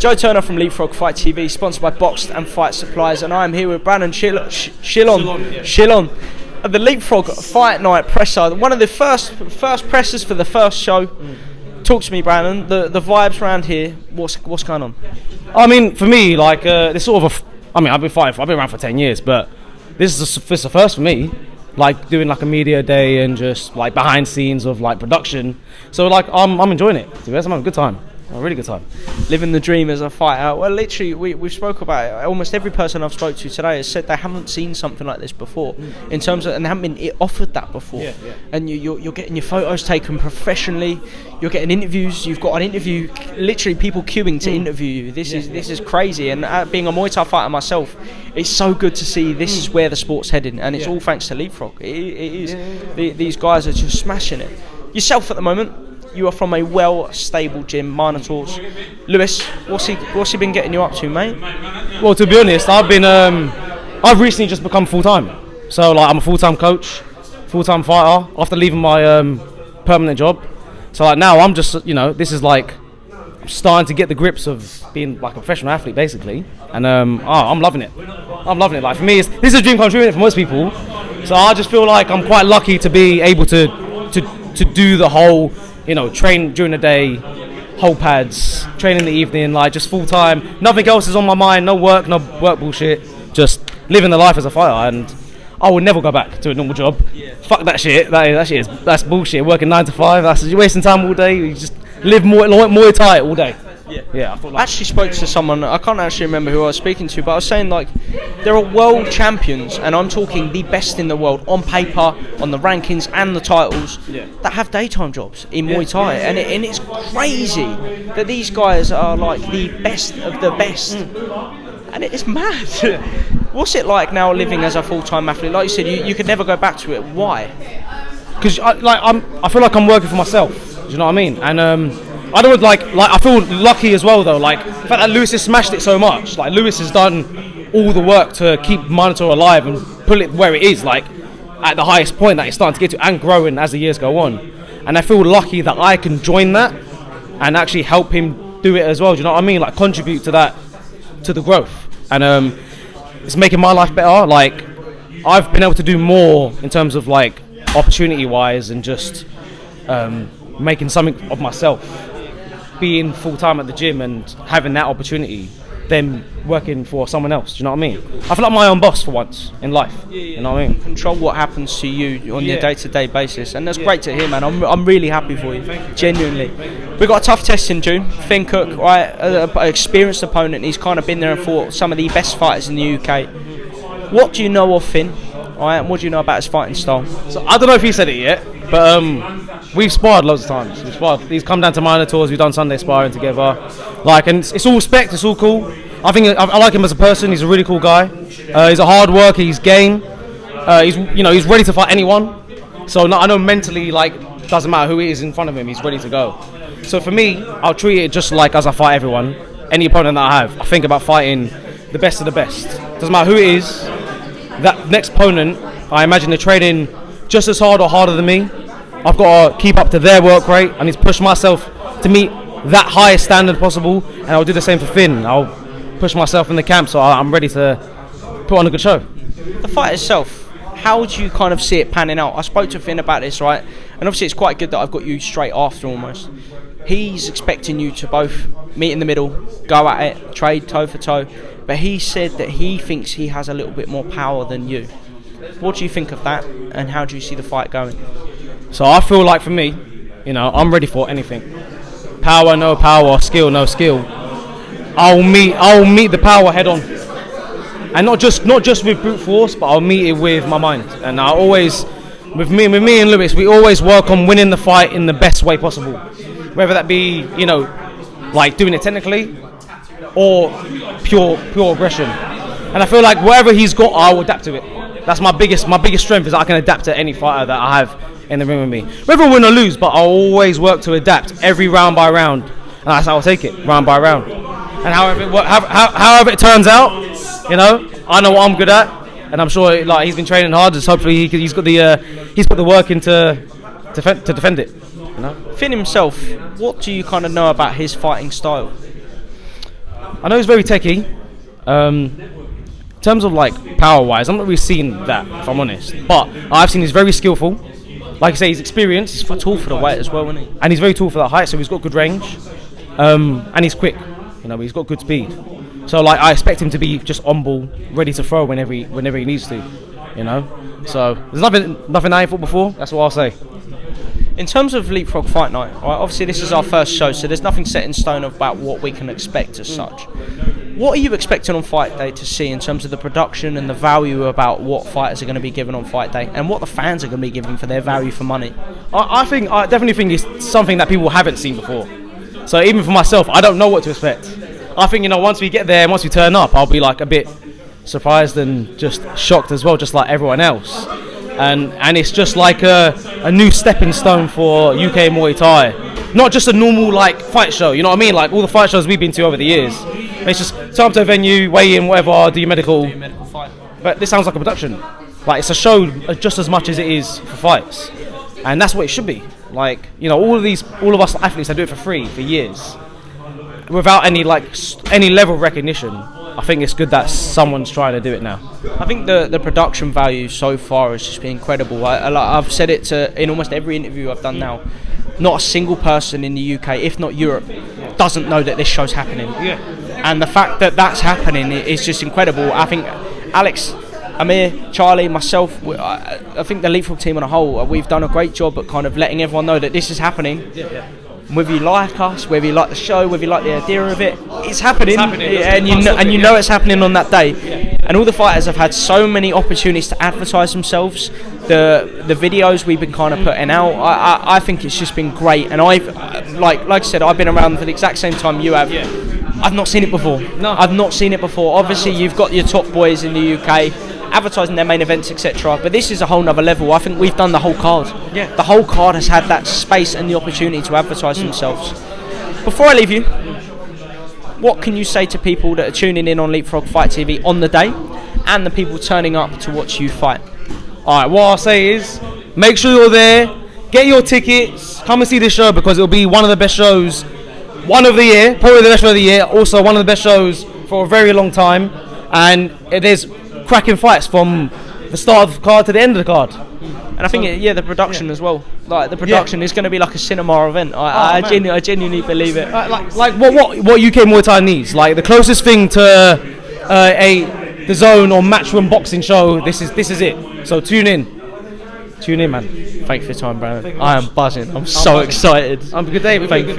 Joe Turner from Leapfrog Fight TV, sponsored by Boxed and Fight Supplies, and I am here with Brandon Chilon at the Leapfrog Fight Night presser, one of the first pressers for the first show. Talk to me, Brandon. The vibes around here. What's going on? I mean, for me, like this sort of I've been around for 10 years, but this is the first for me. Like doing like a media day and just like behind scenes of like production. So like I'm enjoying it. I'm having a good time. A really good time. Living the dream as a fighter. Well, literally, we've spoke about it. Almost every person I've spoke to today has said they haven't seen something like this before, in terms of, and they haven't been offered that before. Yeah. And you're getting your photos taken professionally. You're getting interviews. You've got an interview. Literally, people queuing to interview you. This is crazy. And being a Muay Thai fighter myself, it's so good to see this is where the sport's heading, and it's all thanks to Leapfrog. It is. These guys are just smashing it. Yourself at the moment. You are from a well-stable gym, Minotaurs. Lewis, what's he been getting you up to, mate? Well, to be honest, I've recently just become full-time. So, like, I'm a full-time coach, full-time fighter, after leaving my permanent job. So, like, now I'm just, this is like, I'm starting to get the grips of being, like, a professional athlete, basically. And I'm loving it. I'm loving it. Like, for me, this is a dream come true, isn't it, for most people. So I just feel like I'm quite lucky to be able to do the whole, train during the day, whole pads, train in the evening, like just full time. Nothing else is on my mind, no work bullshit. Just living the life as a fighter, and I would never go back to a normal job. Yeah. Fuck that shit. That's bullshit. Working 9 to 5, that's you're wasting time all day. You just live Muay Thai all day. Yeah. I actually spoke to someone, I can't actually remember who I was speaking to, but I was saying, like, there are world champions, and I'm talking the best in the world on paper, on the rankings and the titles, that have daytime jobs in Muay Thai, and it's crazy that these guys are like the best of the best, and it's mad. What's it like now living as a full-time athlete? Like you said, you could never go back to it. Why? Because I feel like I'm working for myself. Do you know what I mean? And I don't like I feel lucky as well though. Like the fact that Lewis has smashed it so much. Like Lewis has done all the work to keep Minotaur alive and pull it where it is, like at the highest point that it's starting to get to, and growing as the years go on. And I feel lucky that I can join that and actually help him do it as well. Do you know what I mean? Like contribute to that, to the growth. And it's making my life better. Like I've been able to do more in terms of like opportunity wise and just making something of myself. Being full-time at the gym and having that opportunity than working for someone else. Do you know what I mean? I feel like my own boss for once in life. You know what I mean? Control what happens to you on your day-to-day basis, and that's great to hear, man. I'm really happy for you, genuinely. We've got a tough test in June. Finn Cook, right, an experienced opponent. He's kind of been there and fought some of the best fighters in the UK. What do you know of Finn? Right, and what do you know about his fighting style? So I don't know if he said it yet, but we've sparred loads of times. He's come down to Minotaurs. We've done Sunday sparring together. Like, and it's all respect. It's all cool. I think I like him as a person. He's a really cool guy. He's a hard worker. He's game. He's ready to fight anyone. So I know mentally, like, doesn't matter who it is in front of him. He's ready to go. So for me, I'll treat it just like as I fight everyone. Any opponent that I have, I think about fighting the best of the best. Doesn't matter who it is. That next opponent, I imagine they're training just as hard or harder than me. I've got to keep up to their work rate. I need to push myself to meet that highest standard possible, and I'll do the same for Finn. I'll push myself in the camp, so I'm ready to put on a good show. The fight itself, how do you kind of see it panning out? I spoke to Finn about this, right? And obviously it's quite good that I've got you straight after almost. He's expecting you to both meet in the middle, go at it, trade toe for toe. But he said that he thinks he has a little bit more power than you. What do you think of that, and how do you see the fight going? So I feel like for me, I'm ready for anything. Power, no power, skill, no skill. I'll meet the power head on, and not just with brute force, but I'll meet it with my mind. And I always, with me and Lewis, we always work on winning the fight in the best way possible, whether that be like doing it technically or pure aggression. And I feel like whatever he's got, I'll adapt to it. That's my biggest strength, is that I can adapt to any fighter that I have in the ring with me. Whether I win or lose, but I'll always work to adapt every round by round. And that's how I'll take it, round by round. And however it turns out, I know what I'm good at, and I'm sure he's been training hard. Just hopefully he's put the work in to defend it. Finn himself, what do you kind of know about his fighting style? I know he's very techie. In terms of like power-wise, I'm not really seeing that, if I'm honest. But I've seen he's very skillful. Like I say, he's experienced. He's tall for the weight as well, isn't he? And he's very tall for that height, so he's got good range. And he's quick. You know, he's got good speed. So like, I expect him to be just on ball, ready to throw whenever he needs to. You know. So there's nothing I ain't fought before. That's what I'll say. In terms of Leapfrog Fight Night, right, obviously this is our first show, so there's nothing set in stone about what we can expect as such. What are you expecting on fight day to see in terms of the production and the value about what fighters are going to be given on fight day, and what the fans are going to be given for their value for money? I definitely think it's something that people haven't seen before. So even for myself, I don't know what to expect. I think, you know, once we get there and once we turn up, I'll be like a bit surprised and just shocked as well, just like everyone else. And it's just like a new stepping stone for UK Muay Thai. Not just a normal like fight show, you know what I mean? Like all the fight shows we've been to over the years. It's just turn up to a venue, weigh in, whatever, do your medical Fight. But this sounds like a production. Like it's a show just as much as it is for fights. And that's what it should be. Like, you know, all of us athletes, they do it for free for years. Without any level of recognition. I think it's good that someone's trying to do it now. I think the production value so far has just been incredible. I've said it in almost every interview I've done now. Not a single person in the UK, if not Europe, doesn't know that this show's happening. Yeah. And the fact that that's happening is just incredible. I think Alex, Amir, Charlie, myself, I think the Leapfrog team on a whole, we've done a great job at kind of letting everyone know that this is happening. Yeah. Whether you like us, whether you like the show, whether you like the idea of it, it's happening, and you know it's happening on that day. Yeah. And all the fighters have had so many opportunities to advertise themselves. The videos we've been kind of putting out, I think it's just been great. And I've like I said, I've been around for the exact same time you have. Yeah. I've not seen it before. No, I've not seen it before. Obviously, you've got your top boys in the UK advertising their main events, etc. But this is a whole nother level. I think we've done the whole card. Yeah. The whole card has had that space and the opportunity to advertise themselves. Before I leave you, what can you say to people that are tuning in on Leapfrog Fight TV on the day, and the people turning up to watch you fight? Alright, what I'll say is, make sure you're there, get your tickets, come and see this show because it'll be one of the best shows, one of the year, probably the best show of the year, also one of the best shows for a very long time, and there's cracking fights from the start of the card to the end of the card. And I think, the production as well. Like the production is going to be like a cinema event. I genuinely believe it. Like what UK Muay Thai needs, like the closest thing to the Dazn or Matchroom Boxing Show. This is it. So tune in, man. Thank you for your time, Brandon. I am buzzing. I'm so excited. Have a good day. Thank you.